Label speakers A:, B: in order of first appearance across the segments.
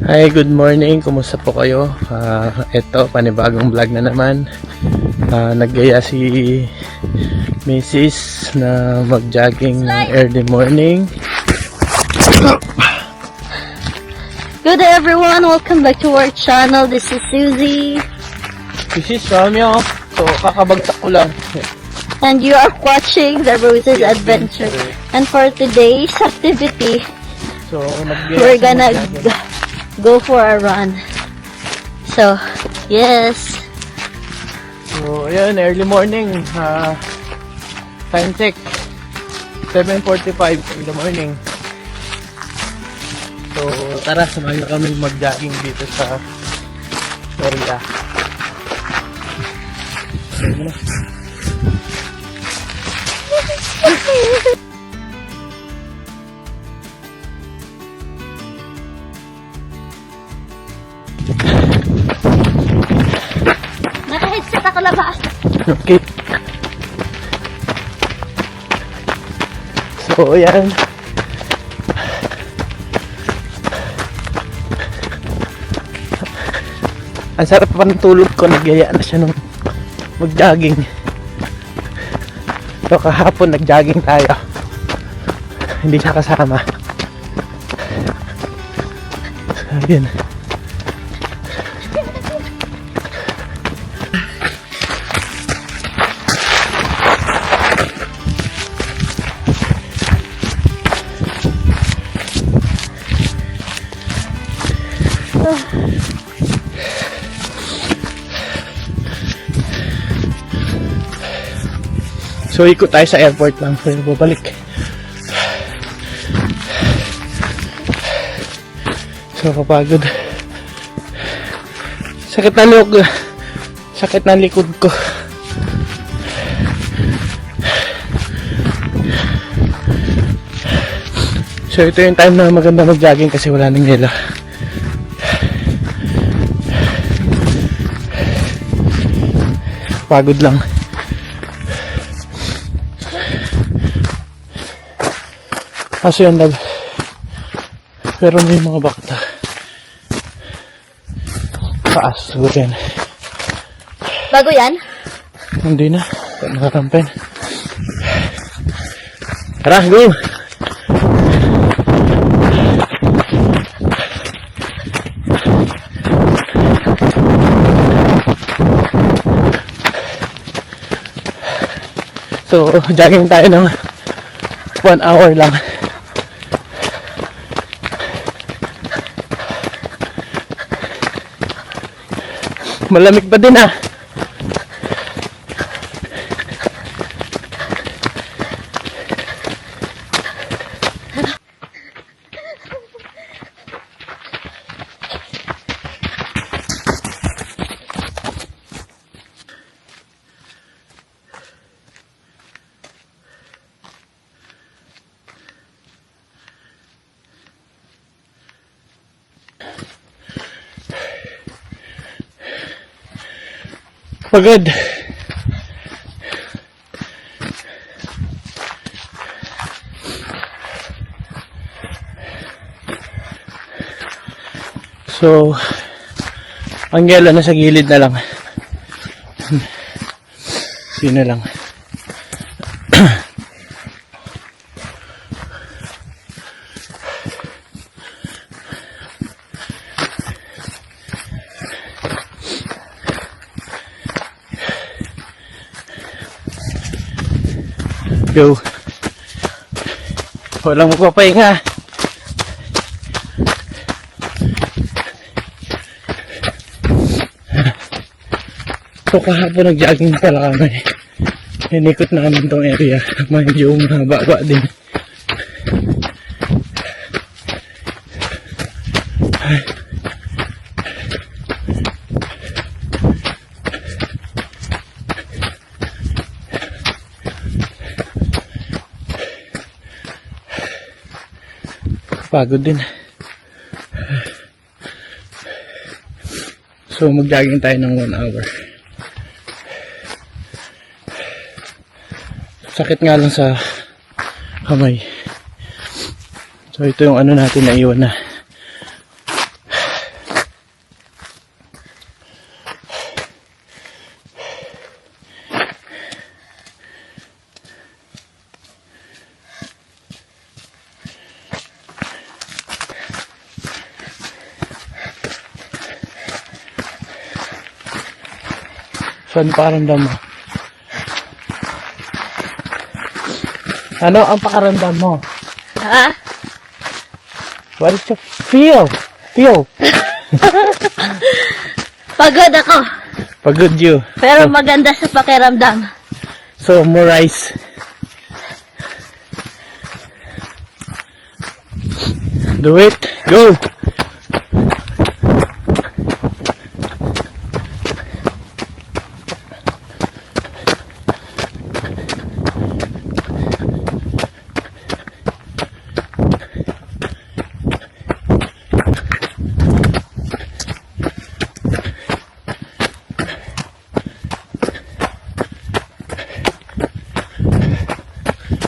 A: Hi, good morning. Kumusta po kayo? Ito, panibagong vlog na naman. Naggaya si Mrs. na mag-jogging ng early morning.
B: Good day everyone, welcome back to our channel. This is Susie.
A: This is Romeo. So, kakabagtak ko lang.
B: And you are watching The Roses Adventure. And for today's activity,
A: So,
B: we're gonna go for a run. So, yes.
A: So, ayan, early morning. Time check. 7:45 in the morning. So, tara, samahan na kami mag-jogging dito sa area.
B: Naka-headset ako labas.
A: Okay. So, ayan. Ang sarap pa ng tulog ko. Nagyaya na siya nung mag-jogging. So, kahapon nag-jogging tayo. Hindi siya kasama. So, ayan. So, ikot tayo sa airport lang. So, babalik. So, kapagod. Sakit na loob. Sakit na likod ko. So, ito yung time na maganda mag-jogging kasi wala nang yelo. Pagod lang. Kaso yan pero may mga bakta. Paas, siguro yan.
B: Bago yan?
A: Hindi na. Nakarampin. Tara, go! So, jogging tayo ng 1 hour lang. Malamig pa din ah. Pagod. So, ang yelo na sa gilid na lang. Sino lang. Go. Walang magpapahinga. So kahapon nag-jogging pala kami. Inikot namin tong area. Medyo mahaba din. Pagod din. So mag-jogging tayo ng 1 hour. Sakit nga lang sa kamay. So ito yung ano natin na iwan na So, ano pakaramdam mo? Ano ang pakaramdam mo?
B: Ha?
A: What is your feel? Feel.
B: Pagod ako.
A: Pagod you.
B: Pero maganda sa pakiramdam.
A: So, more rice. Do it. Go.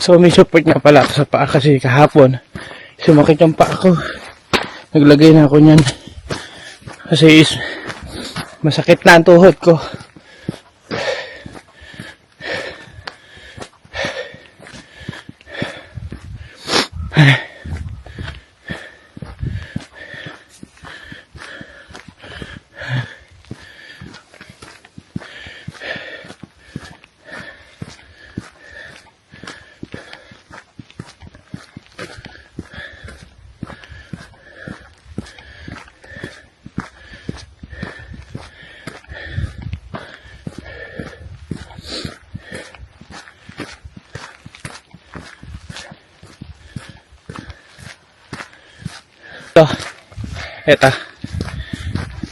A: So, may support nga pala ako sa paa kasi kahapon sumakit yung paa ko. Naglagay na ako niyan. Kasi masakit na ang tuhod ko. Ito. Eto.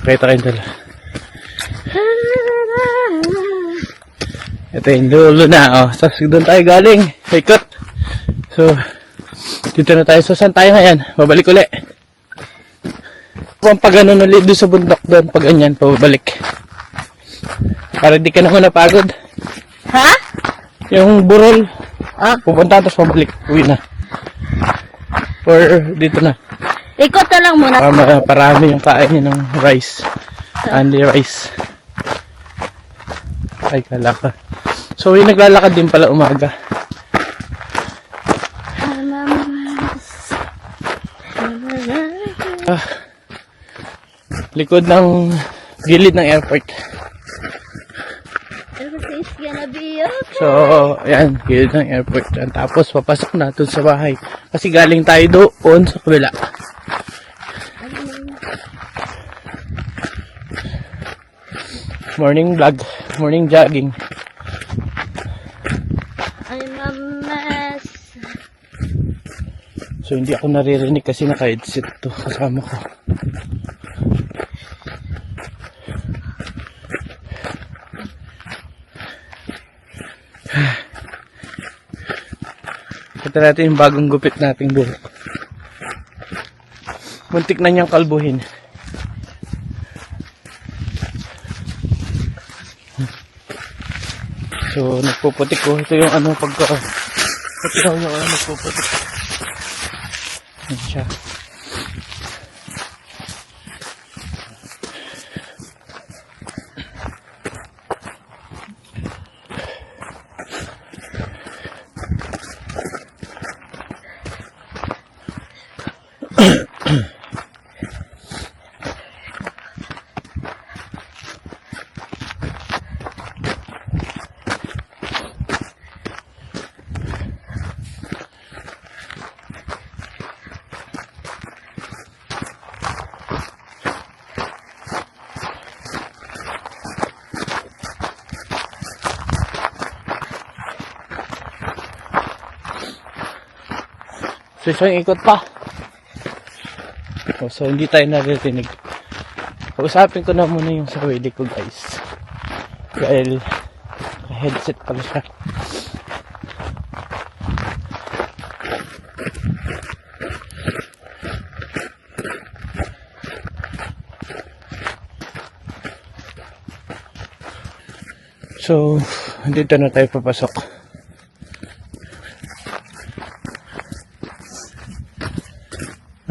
A: Pakita kayo dala. Ito yung dulo na. Oh. So, doon tayo galing. Ikot. So, dito na tayo. So, saan tayo ngayon? Babalik uli. Kung pag ano ulit doon sa bundok doon. Pag ganyan, pabalik. Para di ka naman napagod.
B: Ha?
A: Yung burol.
B: Ah,
A: Pupunta tapos pabalik. Uwi na. Or dito na.
B: ikot na lang muna.
A: Parami yung kain niya ng rice. Only rice. Ay, kala ka. So, yung naglalakad din pala umaga. Likod ng gilid ng airport.
B: Everything's gonna be okay.
A: So, ayan, gilid ng airport. Yan. Tapos, papasok na dun sa bahay. Kasi galing tayo doon sa kabila. Morning vlog, morning jogging.
B: I'm a mess.
A: So, hindi ako naririnig kasi naka-headset to kasama ko. Ito natin yung bagong gupit nating buhok. Muntik na niyang kalbuhin. So, nagpuputik ko. Ito yung ano pagka... Ito yung ano nagpuputik. Yan siya. So, isang ikot pa. So, hindi tayo naririnig. Kausapin ko na muna yung sarili ko, guys. Dahil, headset pala siya. So, dito na tayo papasok.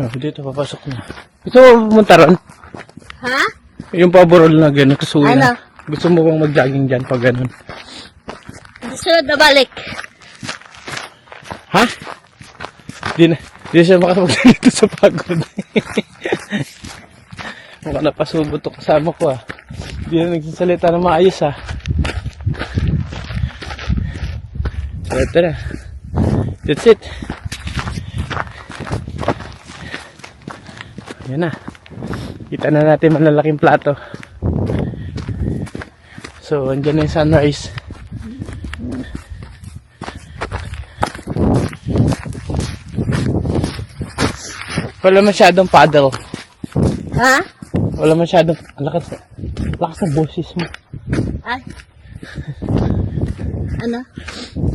A: Oh, dito papasok na. Gusto mo pumunta ron?
B: Ha?
A: Yung paborol na gano'n, kasuwi
B: Ano?
A: na. Gusto mo bang mag-jogging dyan pag gano'n?
B: Sunod na balik.
A: Ha? Di siya makapagsalita sa pagod. Mukha napasubo to kasama ko ah. Di na nagsasalita na maayos ah. Ito na. That's it. Yan na. Kita na natin malalaking plato. So, andyan na yung sunrise. Wala masyadong paddle.
B: Ha?
A: Wala masyadong... Lakas ng boses mo.
B: Ay. Ano?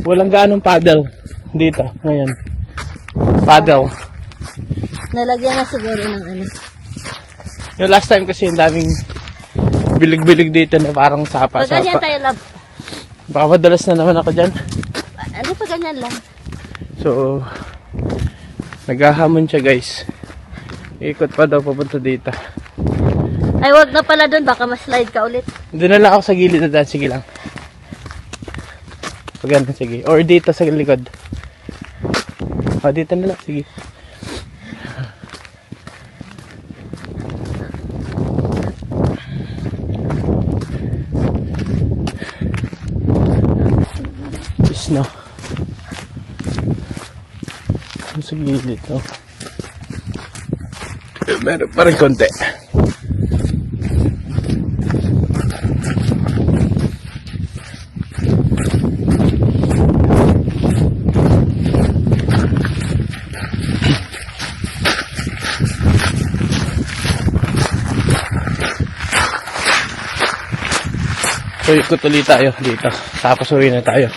A: Walang ganong paddle dito ngayon. Paddle.
B: Nalagyan na siguro ng ano.
A: Yung last time kasi yung daming bilig-bilig dito na parang
B: Pag ganyan
A: sapa-sapa.
B: tayo, love.
A: Baka madalas na naman ako dyan.
B: Ano pa ganyan lang?
A: So, naghahamon siya guys. Ikot pa daw papunta dito.
B: Ay, wag na pala dun. Baka ma-slide ka ulit.
A: Doon na lang ako sa gilid na daan. Sige lang. Pag ganun, sige. Or dito sa likod. O, dito na lang. Sige. Snow. Sa gilid, no? Meron pa rin konti. So, ikot ulit tayo dito. Tapos uwi na tayo.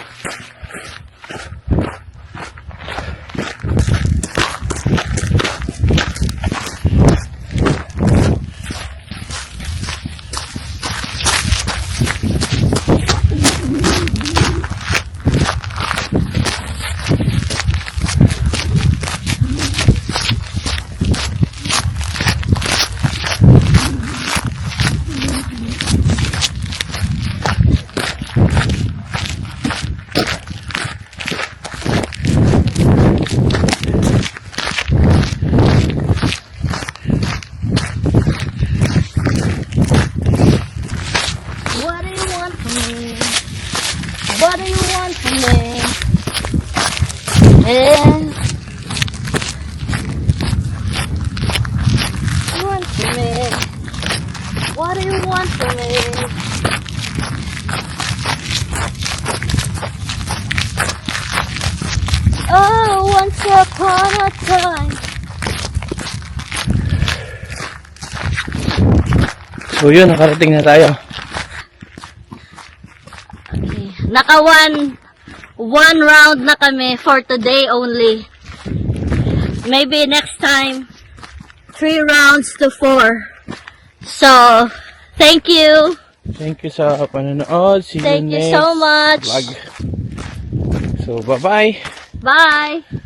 B: What do you want from me? What do you want from me? And you want from me? What do you want from me? Oh, once upon a time.
A: So, yun. Nakarating na tayo.
B: Naka one round na kami for today only. Maybe next time 3 rounds to 4. So, thank you.
A: Thank you sa panonood. See
B: Thank
A: you
B: you
A: next
B: so much.
A: vlog. So, bye-bye.
B: Bye.